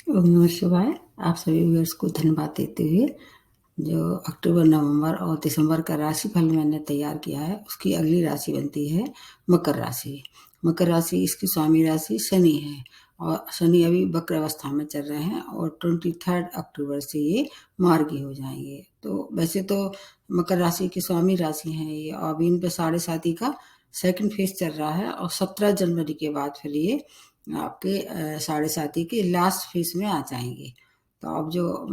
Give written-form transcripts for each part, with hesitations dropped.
ओम नमः शिवाय। आप सभी व्यूअर्स को धन्यवाद देते हुए जो अक्टूबर, नवंबर और दिसंबर का राशिफल मैंने तैयार किया है, उसकी अगली राशि बनती है मकर राशि। मकर राशि इसकी स्वामी राशि शनि है और शनि अभी वक्र अवस्था में चल रहे हैं और 23 अक्टूबर से ये मार्गी हो जाएंगे। तो वैसे तो मकर राशि की स्वामी राशि हैं ये, और अभी इन पे साढ़े साथी का सेकंड फेज चल रहा है और 17 जनवरी के बाद फिर ये आपके साढ़े साथी के लास्ट फेज में आ जाएंगे। तो अब जो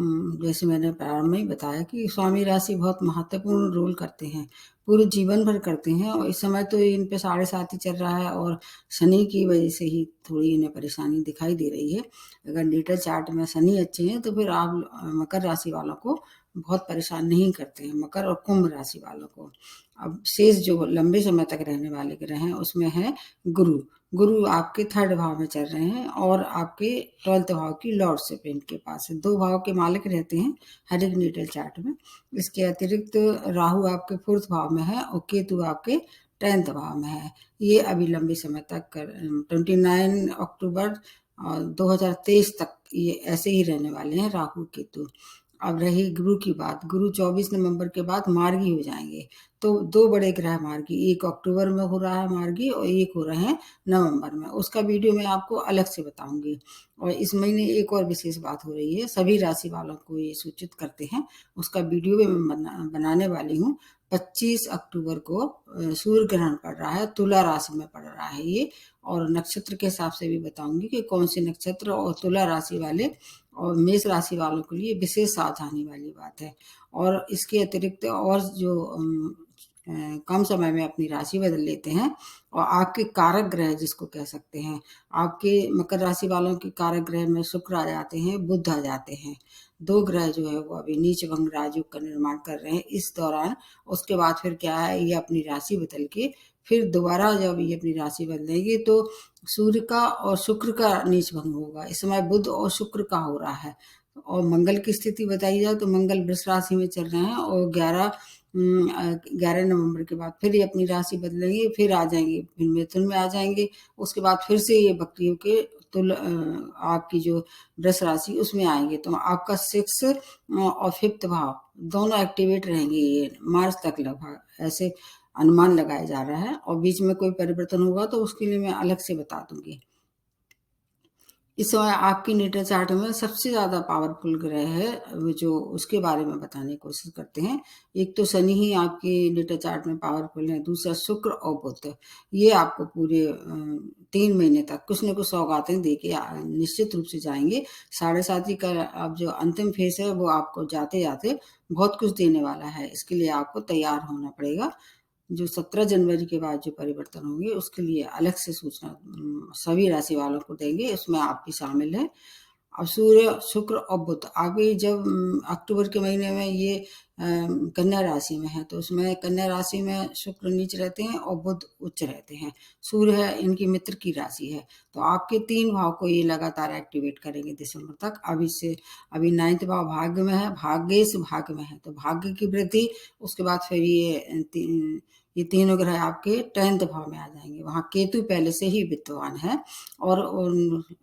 जैसे मैंने प्रारंभ में ही बताया कि स्वामी राशि बहुत महत्वपूर्ण रोल करते हैं, पूरे जीवन भर करते हैं, और इस समय तो इन पे साढ़े साथी चल रहा है और शनि की वजह से ही थोड़ी इन्हें परेशानी दिखाई दे रही है। अगर नेटल चार्ट में शनि अच्छे हैं तो फिर आप मकर राशि वालों को बहुत परेशान नहीं करते हैं, मकर और कुंभ राशि वालों को। अब शेष जो लंबे समय तक रहने वाले ग्रह हैं उसमें है गुरु। गुरु आपके 3rd भाव में चल रहे हैं और आपके 12th भाव की लॉर्डशिप इनके पास है। 2 भाव के मालिक रहते हैं हर एक नेटल चार्ट में। इसके अतिरिक्त राहु आपके 4th भाव में है और केतु आपके 10th भाव में है। ये अभी लंबे समय तक 29 अक्टूबर 2023 तक ये ऐसे ही रहने वाले हैं राहु केतु। अब रही गुरु की बात, गुरु 24 नवंबर के बाद मार्गी हो जाएंगे। तो 2 बड़े ग्रह मार्गी, एक अक्टूबर में हो रहा है मार्गी और एक हो रहे हैं नवंबर में। उसका वीडियो मैं आपको अलग से बताऊंगी। और इस महीने एक और विशेष बात हो रही है, सभी राशि वालों को ये सूचित करते हैं, उसका वीडियो भी मैं बनाने वाली हूँ। 25 अक्टूबर को सूर्य ग्रहण पड़ रहा है, तुला राशि में पड़ रहा है ये, और नक्षत्र के हिसाब से भी बताऊंगी कि कौन से नक्षत्र और तुला राशि वाले और मेष राशि वालों के लिए विशेष सावधानी वाली बात है। और इसके अतिरिक्त और जो कम समय में अपनी राशि बदल लेते हैं, और आपके कारक ग्रह जिसको कह सकते हैं, आपके मकर राशि वालों के कारक ग्रह में शुक्र आ जाते हैं, बुध आ जाते हैं। 2 ग्रह जो है वो अभी नीच भंग राजयोग का निर्माण कर रहे हैं इस दौरान। उसके बाद फिर क्या है, ये अपनी राशि बदल के फिर दोबारा जब ये अपनी राशि बदलेंगे तो सूर्य का और शुक्र का नीच भंग होगा। इस समय बुध और शुक्र का हो रहा है। और मंगल की स्थिति बताई जाए तो मंगल वृष राशि में चल रहे हैं और 11 नवंबर के बाद फिर ये अपनी राशि बदलेंगे, फिर आ जाएंगे, फिर मिथुन में आ जाएंगे। उसके बाद फिर से ये बकरियों के आपकी जो वृष राशि उसमें आएंगे। तो आपका 6 और 5th भाव दोनों एक्टिवेट रहेंगे ये मार्च तक लगभग, ऐसे अनुमान लगाया जा रहा है। और बीच में कोई परिवर्तन होगा तो उसके लिए मैं अलग से बता दूंगी। इस समय आपकी नेटल चार्ट में सबसे ज्यादा पावरफुल ग्रह है जो उसके बारे में बताने की कोशिश करते हैं। एक तो शनि ही आपके नेटल चार्ट में पावरफुल है, दूसरा शुक्र और बुध। ये आपको पूरे 3 महीने तक कुछ न कुछ सौगातें देके निश्चित रूप से जाएंगे। साढ़े साथी का अब जो अंतिम फेस है वो आपको जाते जाते बहुत कुछ देने वाला है। इसके लिए आपको तैयार होना पड़ेगा। जो 17 जनवरी के बाद जो परिवर्तन होंगे उसके लिए अलग से सूचना सभी राशि वालों को देंगे, उसमें आप भी शामिल है। अब सूर्य, शुक्र और बुध आगे जब अक्टूबर के महीने में ये कन्या राशि में है तो उसमें कन्या राशि में शुक्र नीच रहते हैं और बुध उच्च रहते हैं। सूर्य है इनकी मित्र की राशि है, तो आपके 3 भाव को ये लगातार एक्टिवेट करेंगे दिसंबर तक। अभी 9th भाव भाग्य में है, भाग्येश भाग्य में है, तो भाग्य की वृद्धि। उसके बाद फिर ये तीनों ग्रह आपके 10th भाव में आ जाएंगे। वहां केतु पहले से ही विद्यमान है और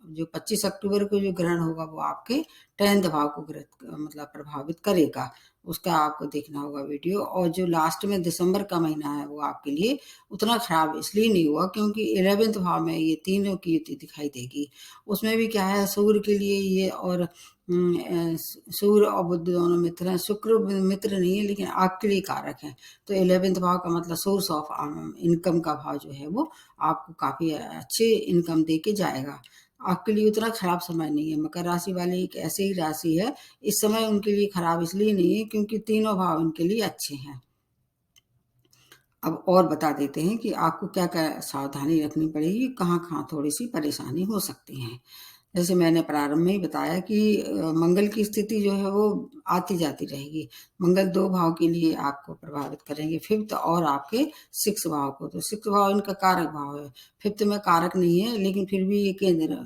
जो 25 अक्टूबर को जो ग्रहण होगा वो आपके 10th भाव को मतलब प्रभावित करेगा। उसका आपको देखना होगा वीडियो। और जो लास्ट में दिसंबर का महीना है वो आपके लिए उतना खराब इसलिए नहीं हुआ क्योंकि 11th भाव में ये तीनों की युति दिखाई देगी। उसमें भी क्या है, सूर्य के लिए ये और सूर्य और बुध दोनों मित्र हैं। शुक्र मित्र नहीं है लेकिन आपके लिए कारक है। तो 11th भाव का मतलब सोर्स ऑफ इनकम का भाव जो है वो आपको काफी अच्छे इनकम दे के जाएगा। आपके लिए उतना खराब समय नहीं है। मकर राशि वाली एक ऐसी ही राशि है, इस समय उनके लिए खराब इसलिए नहीं है क्योंकि तीनों भाव उनके लिए अच्छे हैं। अब और बता देते हैं कि आपको क्या क्या सावधानी रखनी पड़ेगी, कहाँ कहाँ थोड़ी सी परेशानी हो सकती है। जैसे मैंने प्रारंभ में ही बताया कि मंगल की स्थिति जो है वो आती जाती रहेगी। मंगल 2 भाव के लिए आपको प्रभावित करेंगे, 5th और आपके 6 भाव को। तो 6 भाव इनका कारक भाव है, 5th में कारक नहीं है लेकिन फिर भी ये केंद्र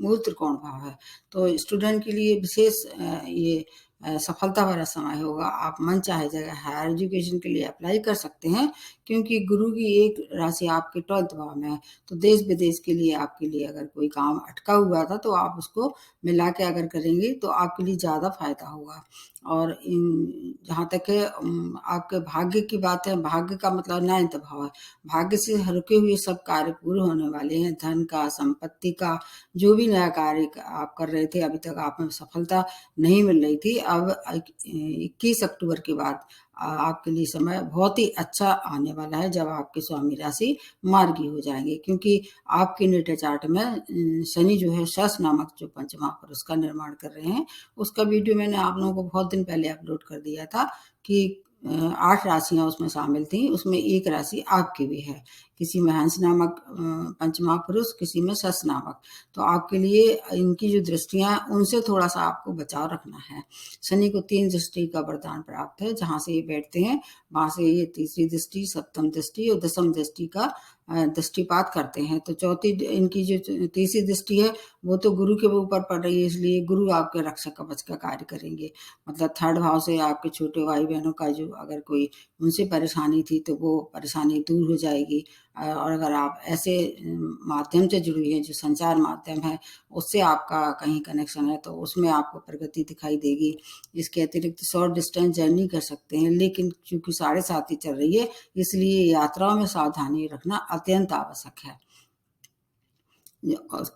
मूल त्रिकोण भाव है। तो स्टूडेंट के लिए विशेष ये सफलता भरा समय होगा। आप मनचाहे जगह हायर एजुकेशन के लिए अप्लाई कर सकते हैं, क्योंकि गुरु की एक राशि आपके 12th भाव में है। तो देश विदेश के लिए आपके लिए अगर कोई काम अटका हुआ था तो आप उसको मिला के अगर करेंगे तो आपके लिए ज़्यादा फायदा होगा। और जहाँ तक है आपके भाग्य की बात है, भाग्य का मतलब 9th भाव है। भाग्य से रुके हुए सब कार्य पूरे होने वाले हैं। धन का, संपत्ति का, जो भी नया कार्य आप कर रहे थे, अभी तक आप में सफलता नहीं मिल रही थी, अब 21 अक्टूबर के बाद आपके लिए समय बहुत ही अच्छा आने वाला है, जब आपके स्वामी राशि मार्गी हो जाएंगे। क्योंकि आपके नेटल चार्ट में शनि जो है शश नामक जो पंचमहापुरुष का निर्माण कर रहे हैं, उसका वीडियो मैंने आप लोगों को बहुत दिन पहले अपलोड कर दिया था कि 8 राशियां उसमें शामिल थी, उसमें एक राशि आपकी भी है। किसी में हंस नामक पंचमहापुरुष, किसी में शश नामक। तो आपके लिए इनकी जो दृष्टियां, उनसे थोड़ा सा आपको बचाव रखना है। शनि को 3 दृष्टि का वरदान प्राप्त है। जहां से ये बैठते हैं वहां से ये तीसरी दृष्टि, सप्तम दृष्टि और दसम दृष्टि का दृष्टिपात करते हैं। तो चौथी इनकी जो तीसरी दृष्टि है वो तो गुरु के ऊपर पड़ रही है, इसलिए गुरु आपके रक्षक कवच का कार्य करेंगे। मतलब 3rd भाव से आपके छोटे भाई बहनों का जो अगर कोई उनसे परेशानी थी तो वो परेशानी दूर हो जाएगी। और अगर आप ऐसे माध्यम से जुड़ी हैं जो संचार माध्यम है, उससे आपका कहीं कनेक्शन है, तो उसमें आपको प्रगति दिखाई देगी। इसके अतिरिक्त शॉर्ट डिस्टेंस जर्नी कर सकते हैं, लेकिन चूंकि 7.5 ही चल रही है, इसलिए यात्राओं में सावधानी रखना अत्यंत आवश्यक है।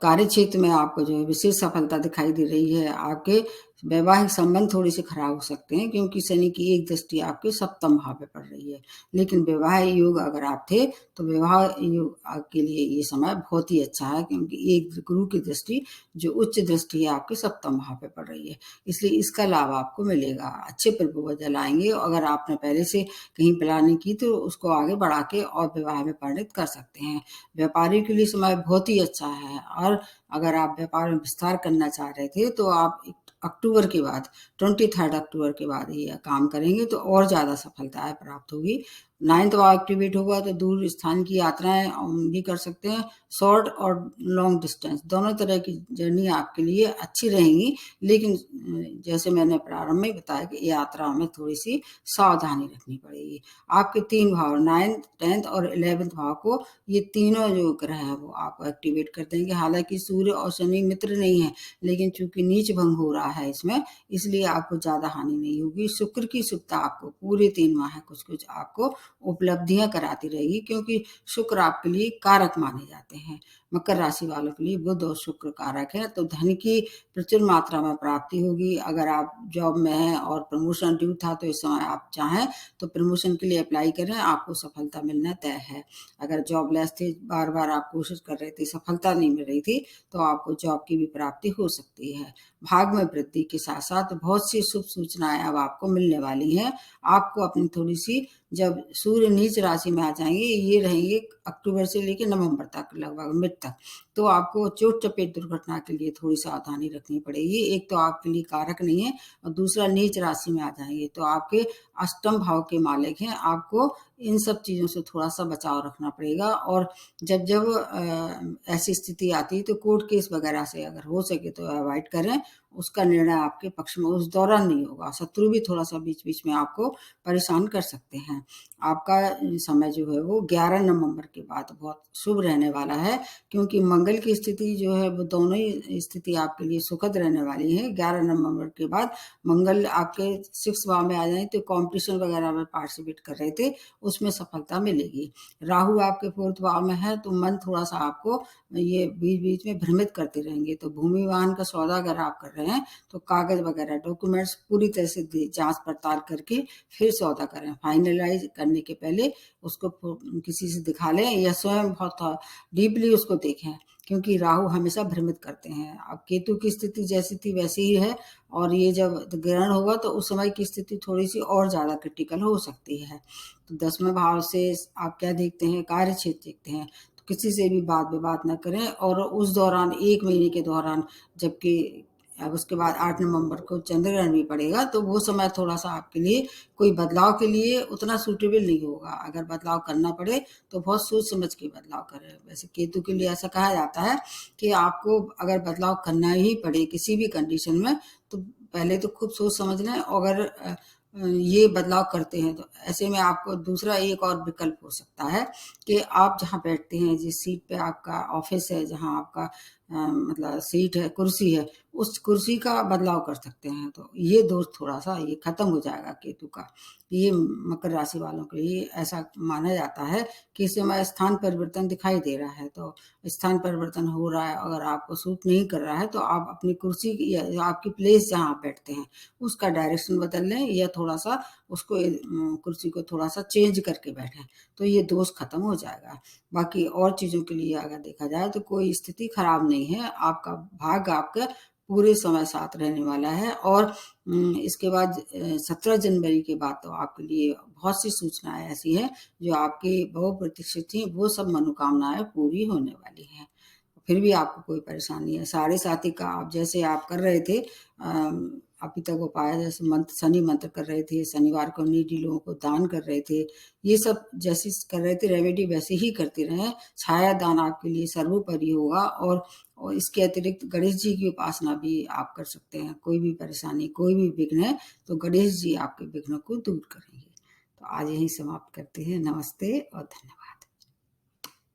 कार्य क्षेत्र में आपको जो है विशेष सफलता दिखाई दे रही है। आपके वैवाहिक संबंध थोड़े से खराब हो सकते हैं, क्योंकि शनि की एक दृष्टि आपके सप्तम भाव पे पड़ रही है। लेकिन विवाह योग अगर आप थे तो विवाह योग के लिए ये समय बहुत ही अच्छा है, क्योंकि एक गुरु की दृष्टि जो उच्च दृष्टि है आपके सप्तम भाव पे पड़ रही है, इसलिए इसका लाभ आपको मिलेगा। अच्छे प्रपोजल आएंगे। अगर आपने पहले से कहीं प्लानिंग की तो उसको आगे बढ़ा के और विवाह में परिणित कर सकते हैं। व्यापारी के लिए समय बहुत ही अच्छा है। और अगर आप व्यापार में विस्तार करना चाह रहे थे तो आप अक्टूबर के बाद 23 अक्टूबर के बाद ये काम करेंगे तो और ज़्यादा सफलताएं प्राप्त होगी। 9th भाव एक्टिवेट होगा तो दूर स्थान की यात्राएं भी कर सकते हैं। शॉर्ट और लॉन्ग डिस्टेंस दोनों तरह की जर्नी आपके लिए अच्छी रहेंगी। लेकिन जैसे मैंने प्रारंभ में बताया कि यात्रा में थोड़ी सी सावधानी रखनी पड़ेगी। आपके 3 भाव 9th 10th और 11th भाव को ये तीनों जो ग्रह है वो आपको एक्टिवेट कर देंगे। हालांकि सूर्य और शनि मित्र नहीं है, लेकिन चूंकि नीच भंग हो रहा है इसमें, इसलिए आपको ज्यादा हानि नहीं होगी। शुक्र की शुभता आपको पूरे 3 माह कुछ कुछ आपको उपलब्धियां कराती रहेगी, क्योंकि शुक्र आपके लिए कारक माने जाते हैं। मकर राशि वालों के लिए बुध और शुक्र कारक है, तो धन की प्रचुर मात्रा में प्राप्ति होगी। अगर आप जॉब में हैं और प्रमोशन ड्यू था तो इस समय आप चाहें तो प्रमोशन के लिए अप्लाई करें, आपको सफलता मिलना तय है। अगर जॉबलेस थे, बार बार आप कोशिश कर रहे थे, सफलता नहीं मिल रही थी, तो आपको जॉब की भी प्राप्ति हो सकती है। भाग में वृद्धि के साथ साथ बहुत सी शुभ सूचनाएं अब आपको मिलने वाली हैं। आपको अपनी थोड़ी सी, जब सूर्य नीच राशि में आ जाएंगे, ये रहेंगे अक्टूबर से लेकर नवंबर तक, लगभग मिड तक, तो आपको चोट चपेट दुर्घटना के लिए थोड़ी सावधानी रखनी पड़ेगी। एक तो आपके लिए कारक नहीं है, और दूसरा नीच राशि में आ जाएंगे तो आपके अष्टम भाव के मालिक हैं। आपको इन सब चीज़ों से थोड़ा सा बचाव रखना पड़ेगा। और जब जब ऐसी स्थिति आती है तो कोर्ट केस वगैरह से अगर हो सके तो अवॉइड करें। उसका निर्णय आपके पक्ष में उस दौरान नहीं होगा। शत्रु भी थोड़ा सा बीच बीच में आपको परेशान कर सकते हैं। आपका समय जो है वो 11 नवंबर के बाद बहुत शुभ रहने वाला है, क्योंकि मंगल की स्थिति जो है वो दोनों ही स्थिति आपके लिए सुखद रहने वाली है। 11 नवंबर के बाद मंगल आपके 6 भाव में आ जाए तो कंपटीशन वगैरह में पार्टिसिपेट कर रहे थे, उसमें सफलता मिलेगी। राहु आपके 4th भाव में है, तो मन थोड़ा सा आपको ये बीच बीच में भ्रमित करते रहेंगे। तो भूमि वाहन का सौदा अगर आप कर रहे हैं तो कागज वगैरह डॉक्यूमेंट्स पूरी तरह से जांच पड़ताल करके फिर सौदा करें। फाइनलाइज करने के पहले उसको किसी से दिखा लें या स्वयं बहुत डीपली उसको देखें, क्योंकि राहु हमेशा भ्रमित करते हैं। अब केतु की स्थिति जैसी थी वैसी ही है, और ये जब ग्रहण होगा तो उस समय की स्थिति थोड़ी सी और ज्यादा क्रिटिकल हो सकती है। तो 10वें भाव से आप क्या देखते हैं, कार्य क्षेत्र देखते हैं। तो किसी से भी बात विवाद न करें, और उस दौरान 1 महीने के दौरान, जबकि अब उसके बाद 8 नवंबर को चंद्रग्रहण भी पड़ेगा, तो वो समय थोड़ा सा आपके लिए कोई बदलाव के लिए उतना सूटेबल नहीं होगा। अगर बदलाव करना पड़े तो बहुत सोच समझ के बदलाव करें। वैसे केतु के लिए ऐसा कहा जाता है कि आपको अगर बदलाव करना ही पड़े किसी भी कंडीशन में, तो पहले तो खूब सोच समझ लें। अगर ये बदलाव करते हैं तो ऐसे में आपको दूसरा एक और विकल्प हो सकता है कि आप जहाँ बैठते हैं, जिस सीट पे आपका ऑफिस है, जहाँ आपका मतलब सीट है, कुर्सी है, उस कुर्सी का बदलाव कर सकते हैं। तो ये दोष थोड़ा-सा ये खत्म हो जाएगा केतु का। ये मकर राशि वालों के लिए ऐसा माना जाता है कि इस समय स्थान परिवर्तन दिखाई दे रहा है, तो स्थान परिवर्तन हो रहा है, अगर आपको सूट नहीं कर रहा है तो आप अपनी कुर्सी की या आपकी प्लेस जहाँ आप बैठते हैं, उसका डायरेक्शन बदल लें या थोड़ा-सा उसको कुर्सी को थोड़ा-सा चेंज करके बैठें, तो ये दोष खत्म हो जाएगा। बाकी और चीज़ों के लिए अगर देखा जाए तो कोई स्थिति खराब नहीं है, आपका भाग्य आपका पूरे समय साथ रहने वाला है। और इसके बाद 17 जनवरी के बाद तो आपके लिए बहुत सी सूचनाएँ ऐसी हैं, जो आपकी बहुप्रतीक्षित थी, वो सब मनोकामनाएँ पूरी होने वाली हैं। फिर भी आपको कोई परेशानी है, साढ़े साथी का आप जैसे आप कर रहे थे अभी तक उपाय, जैसे मंत्र शनि मंत्र कर रहे थे, शनिवार को नीडी लोगों को दान कर रहे थे, ये सब जैसे कर रहे थे रेमेडी वैसे ही करते रहें। छाया दान आपके लिए सर्वोपरि होगा। और इसके अतिरिक्त गणेश जी की उपासना भी आप कर सकते हैं। कोई भी परेशानी, कोई भी विघ्न है तो गणेश जी आपके विघ्न को दूर करेंगे। तो आज यहीं समाप्त करते हैं। नमस्ते और धन्यवाद।